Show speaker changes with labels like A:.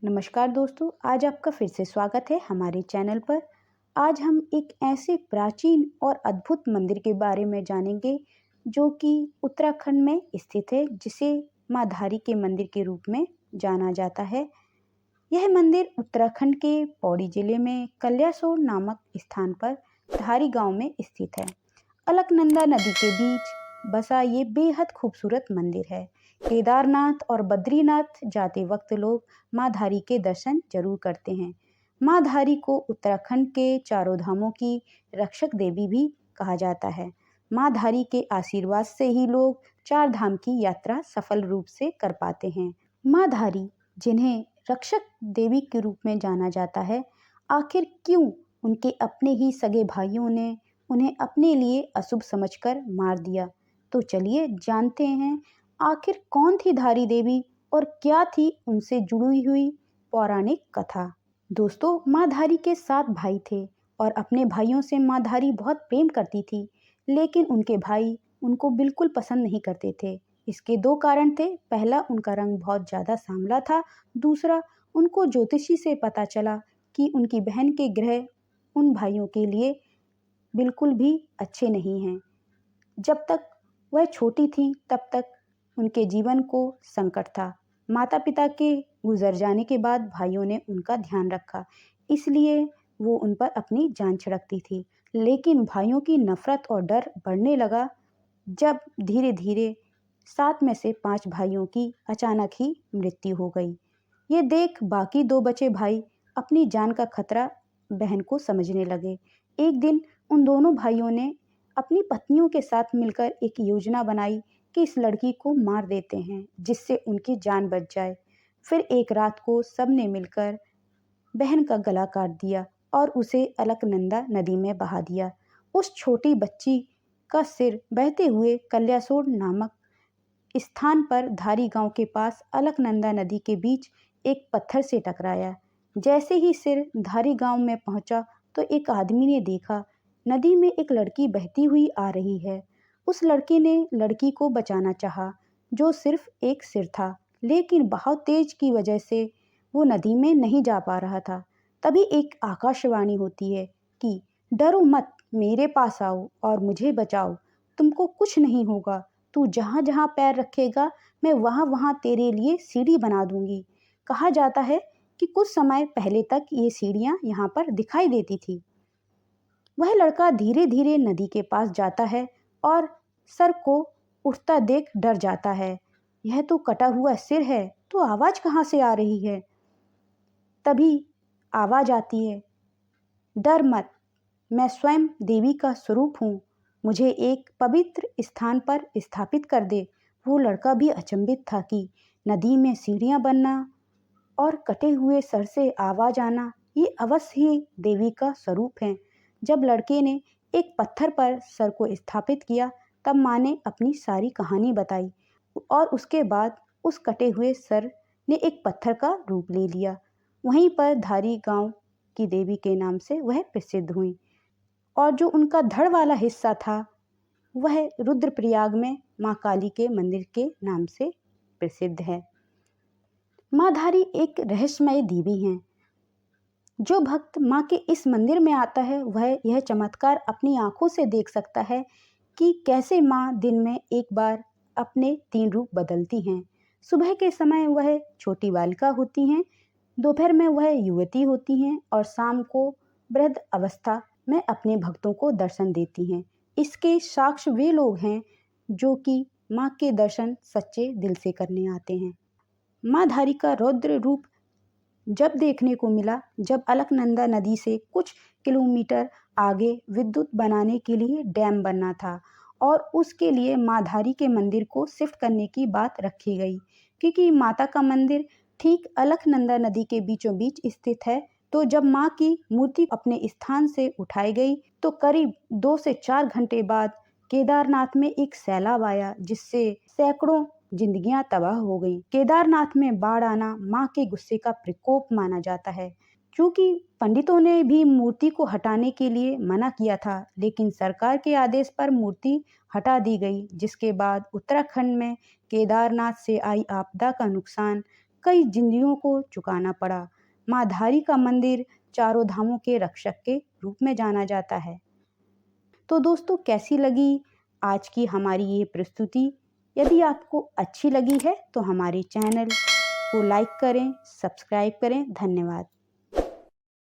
A: नमस्कार दोस्तों, आज आपका फिर से स्वागत है हमारे चैनल पर। आज हम एक ऐसे प्राचीन और अद्भुत मंदिर के बारे में जानेंगे जो कि उत्तराखंड में स्थित है, जिसे माँ धारी के मंदिर के रूप में जाना जाता है। यह मंदिर उत्तराखंड के पौड़ी जिले में कल्यासोर नामक स्थान पर धारी गांव में स्थित है। अलकनंदा नदी के बीच बसा ये बेहद खूबसूरत मंदिर है। केदारनाथ और बद्रीनाथ जाते वक्त लोग माँ धारी के दर्शन जरूर करते हैं। माँ धारी को उत्तराखंड के चारों धामों की रक्षक देवी भी कहा जाता है। माँ धारी के आशीर्वाद से ही लोग चार धाम की यात्रा सफल रूप से कर पाते हैं। माँ धारी, जिन्हें रक्षक देवी के रूप में जाना जाता है, आखिर क्यों उनके अपने ही सगे भाइयों ने उन्हें अपने लिए अशुभ समझकर मार दिया? तो चलिए जानते हैं आखिर कौन थी धारी देवी और क्या थी उनसे जुड़ी हुई पौराणिक कथा। दोस्तों, माँ धारी के 7 भाई थे और अपने भाइयों से माँ धारी बहुत प्रेम करती थी, लेकिन उनके भाई उनको बिल्कुल पसंद नहीं करते थे। इसके 2 कारण थे। पहला, उनका रंग बहुत ज़्यादा सांवला था। दूसरा, उनको ज्योतिषी से पता चला कि उनकी बहन के ग्रह उन भाइयों के लिए बिल्कुल भी अच्छे नहीं हैं। जब तक वह छोटी थी तब तक उनके जीवन को संकट था। माता-पिता के गुजर जाने के बाद भाइयों ने उनका ध्यान रखा, इसलिए वो उन पर अपनी जान छिड़कती थी। लेकिन भाइयों की नफरत और डर बढ़ने लगा जब धीरे-धीरे 7 में से 5 भाइयों की अचानक ही मृत्यु हो गई। ये देख बाकी 2 बचे भाई अपनी जान का खतरा बहन को समझने लगे। एक दिन उन दोनों भाइयों ने अपनी पत्नियों के साथ मिलकर एक योजना बनाई कि इस लड़की को मार देते हैं, जिससे उनकी जान बच जाए। फिर एक रात को सबने मिलकर बहन का गला काट दिया और उसे अलकनंदा नदी में बहा दिया। उस छोटी बच्ची का सिर बहते हुए कल्यासोर नामक स्थान पर धारी गांव के पास अलकनंदा नदी के बीच एक पत्थर से टकराया। जैसे ही सिर धारी गांव में पहुंचा तो एक आदमी ने देखा नदी में एक लड़की बहती हुई आ रही है। उस लड़के ने लड़की को बचाना चाहा, जो सिर्फ एक सिर था, लेकिन बहाव तेज की वजह से वो नदी में नहीं जा पा रहा था। तभी एक आकाशवाणी होती है कि डरो मत, मेरे पास आओ और मुझे बचाओ। तुमको कुछ नहीं होगा। तू जहाँ जहाँ पैर रखेगा मैं वहाँ वहाँ तेरे लिए सीढ़ी बना दूंगी। कहा जाता है कि कुछ समय पहले तक ये सीढ़ियाँ यहाँ पर दिखाई देती थी। वह लड़का धीरे धीरे नदी के पास जाता है और सर को उठता देख डर जाता है। यह तो कटा हुआ सिर है, तो आवाज कहाँ से आ रही है? तभी आवाज आती है, डर मत, मैं स्वयं देवी का स्वरूप हूँ, मुझे एक पवित्र स्थान पर स्थापित कर दे। वो लड़का भी अचंभित था कि नदी में सीढ़ियाँ बनना और कटे हुए सर से आवाज आना, ये अवश्य ही देवी का स्वरूप है। जब लड़के ने एक पत्थर पर सर को स्थापित किया, तब माँ ने अपनी सारी कहानी बताई और उसके बाद उस कटे हुए सर ने एक पत्थर का रूप ले लिया। वहीं पर धारी गांव की देवी के नाम से वह प्रसिद्ध हुई और जो उनका धड़ वाला हिस्सा था वह रुद्रप्रयाग में माँ काली के मंदिर के नाम से प्रसिद्ध है। माँ धारी एक रहस्यमय देवी हैं। जो भक्त माँ के इस मंदिर में आता है वह यह चमत्कार अपनी आंखों से देख सकता है कि कैसे माँ दिन में एक बार अपने 3 रूप बदलती हैं। सुबह के समय वह छोटी बालिका होती हैं, दोपहर में वह युवती होती हैं और शाम को वृद्ध अवस्था में अपने भक्तों को दर्शन देती हैं। इसके साक्ष्य वे लोग हैं जो कि माँ के दर्शन सच्चे दिल से करने आते हैं। माँ धारी का रौद्र रूप जब देखने को मिला जब अलकनंदा नदी से कुछ किलोमीटर आगे विद्युत बनाने के लिए डैम बनना था और उसके लिए माँ धारी के मंदिर को शिफ्ट करने की बात रखी गई। क्योंकि माता का मंदिर ठीक अलकनंदा नदी के बीचों बीच स्थित है, तो जब माँ की मूर्ति अपने स्थान से उठाई गई तो करीब 2 से 4 घंटे बाद केदारनाथ में एक सैलाब आया, जिससे सैकड़ों जिंदगियां तबाह हो गई। केदारनाथ में बाढ़ आना माँ के गुस्से का प्रकोप माना जाता है। क्योंकि पंडितों ने भी मूर्ति को हटाने के लिए मना किया था, लेकिन सरकार के आदेश पर मूर्ति हटा दी गई, जिसके बाद उत्तराखंड में केदारनाथ से आई आपदा का नुकसान कई जिंदगियों को चुकाना पड़ा। माँ धारी का मंदिर चारों धामों के रक्षक के रूप में जाना जाता है। तो दोस्तों, कैसी लगी आज की हमारी ये प्रस्तुति? यदि आपको अच्छी लगी है तो हमारे चैनल को लाइक करें, सब्सक्राइब करें। धन्यवाद।